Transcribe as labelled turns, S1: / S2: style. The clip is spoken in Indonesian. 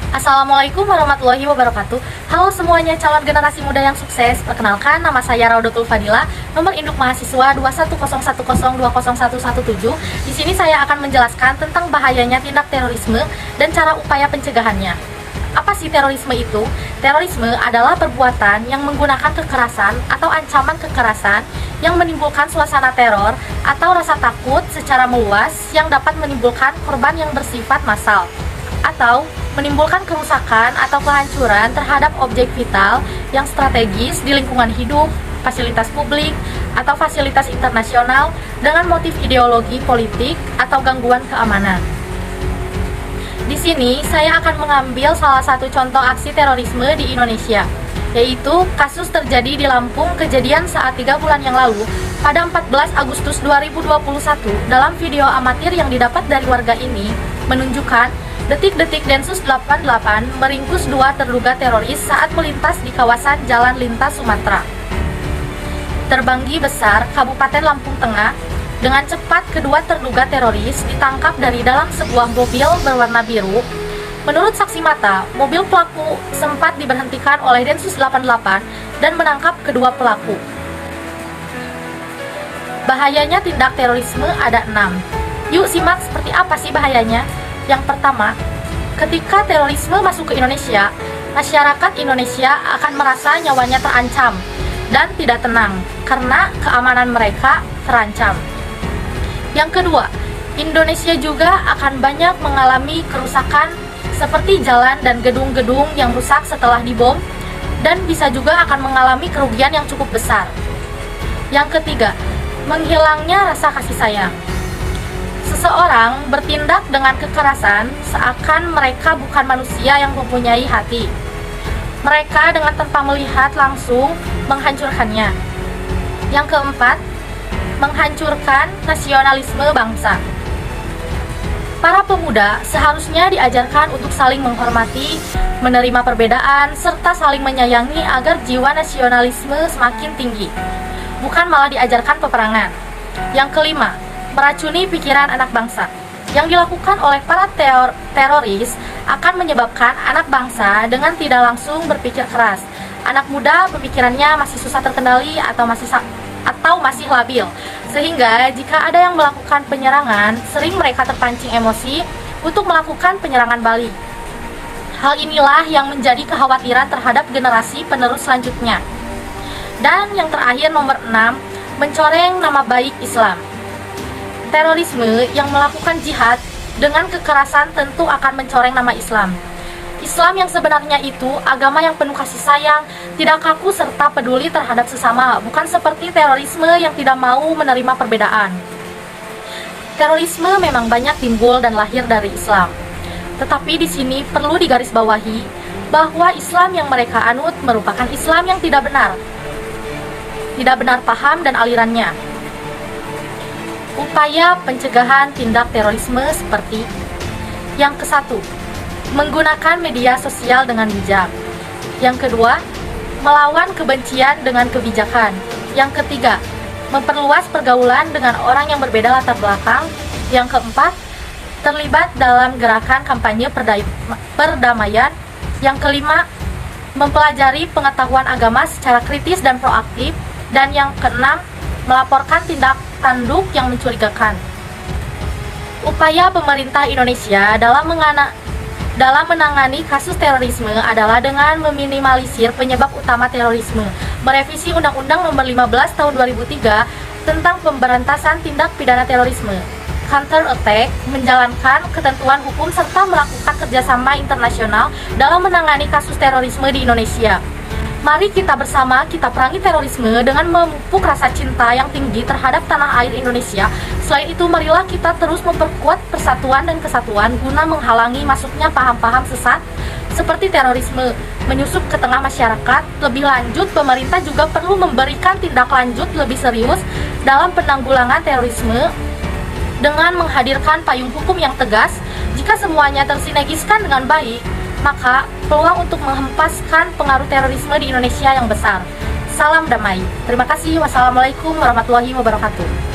S1: Assalamualaikum warahmatullahi wabarakatuh. Halo semuanya calon generasi muda yang sukses. Perkenalkan, nama saya Raudatul Fadila, nomor induk mahasiswa 21010201117. Di sini saya akan menjelaskan tentang bahayanya tindak terorisme dan cara upaya pencegahannya. Apa sih terorisme itu? Terorisme adalah perbuatan yang menggunakan kekerasan atau ancaman kekerasan yang menimbulkan suasana teror atau rasa takut secara meluas yang dapat menimbulkan korban yang bersifat massal atau menimbulkan kerusakan atau kehancuran terhadap objek vital yang strategis di lingkungan hidup, fasilitas publik, atau fasilitas internasional dengan motif ideologi politik atau gangguan keamanan. Di sini saya akan mengambil salah satu contoh aksi terorisme di Indonesia, yaitu kasus terjadi di Lampung kejadian saat 3 bulan yang lalu pada 14 Agustus 2021. Dalam video amatir yang didapat dari warga ini menunjukkan detik-detik Densus 88 meringkus 2 terduga teroris saat melintas di kawasan Jalan Lintas Sumatera, Terbanggi Besar, Kabupaten Lampung Tengah. Dengan cepat kedua terduga teroris ditangkap dari dalam sebuah mobil berwarna biru. Menurut saksi mata, mobil pelaku sempat diberhentikan oleh Densus 88 dan menangkap kedua pelaku. Bahayanya tindak terorisme ada 6. Yuk simak seperti apa sih bahayanya. Yang pertama, ketika terorisme masuk ke Indonesia, masyarakat Indonesia akan merasa nyawanya terancam dan tidak tenang karena keamanan mereka terancam. Yang kedua, Indonesia juga akan banyak mengalami kerusakan seperti jalan dan gedung-gedung yang rusak setelah dibom dan bisa juga akan mengalami kerugian yang cukup besar. Yang ketiga, menghilangnya rasa kasih sayang. Seseorang bertindak dengan kekerasan seakan mereka bukan manusia yang mempunyai hati. Mereka dengan tanpa melihat langsung menghancurkannya. Yang keempat, menghancurkan nasionalisme bangsa. Para pemuda seharusnya diajarkan untuk saling menghormati, menerima perbedaan, serta saling menyayangi agar jiwa nasionalisme semakin tinggi, bukan malah diajarkan peperangan. Yang kelima, meracuni pikiran anak bangsa. Yang dilakukan oleh para teroris akan menyebabkan anak bangsa dengan tidak langsung berpikir keras. Anak muda pemikirannya masih susah terkendali atau masih labil, sehingga jika ada yang melakukan penyerangan, sering mereka terpancing emosi untuk melakukan penyerangan balik. Hal inilah yang menjadi kekhawatiran terhadap generasi penerus selanjutnya. Dan yang terakhir, nomor 6, mencoreng nama baik Islam. Terorisme yang melakukan jihad dengan kekerasan tentu akan mencoreng nama Islam. Islam yang sebenarnya itu agama yang penuh kasih sayang, tidak kaku serta peduli terhadap sesama, bukan seperti terorisme yang tidak mau menerima perbedaan. Terorisme memang banyak timbul dan lahir dari Islam. Tetapi di sini perlu digarisbawahi bahwa Islam yang mereka anut merupakan Islam yang tidak benar. Tidak benar paham dan alirannya. Upaya pencegahan tindak terorisme seperti yang ke-1, menggunakan media sosial dengan bijak. Yang kedua, melawan kebencian dengan kebijakan. Yang ketiga, memperluas pergaulan dengan orang yang berbeda latar belakang. Yang keempat, terlibat dalam gerakan kampanye perdamaian. Yang kelima, mempelajari pengetahuan agama secara kritis dan proaktif. Dan yang keenam, melaporkan tindak tanduk yang mencurigakan. Upaya pemerintah Indonesia dalam menangani kasus terorisme adalah dengan meminimalisir penyebab utama terorisme, merevisi Undang-Undang Nomor 15 Tahun 2003 tentang pemberantasan tindak pidana terorisme, counter attack, menjalankan ketentuan hukum serta melakukan kerjasama internasional dalam menangani kasus terorisme di Indonesia. Mari kita bersama kita perangi terorisme dengan memupuk rasa cinta yang tinggi terhadap tanah air Indonesia. Selain itu, marilah kita terus memperkuat persatuan dan kesatuan guna menghalangi masuknya paham-paham sesat seperti terorisme menyusup ke tengah masyarakat. Lebih lanjut, pemerintah juga perlu memberikan tindak lanjut lebih serius dalam penanggulangan terorisme dengan menghadirkan payung hukum yang tegas. Jika semuanya tersinergiskan dengan baik, maka peluang untuk menghempaskan pengaruh terorisme di Indonesia yang besar. Salam damai. Terima kasih. Wassalamualaikum warahmatullahi wabarakatuh.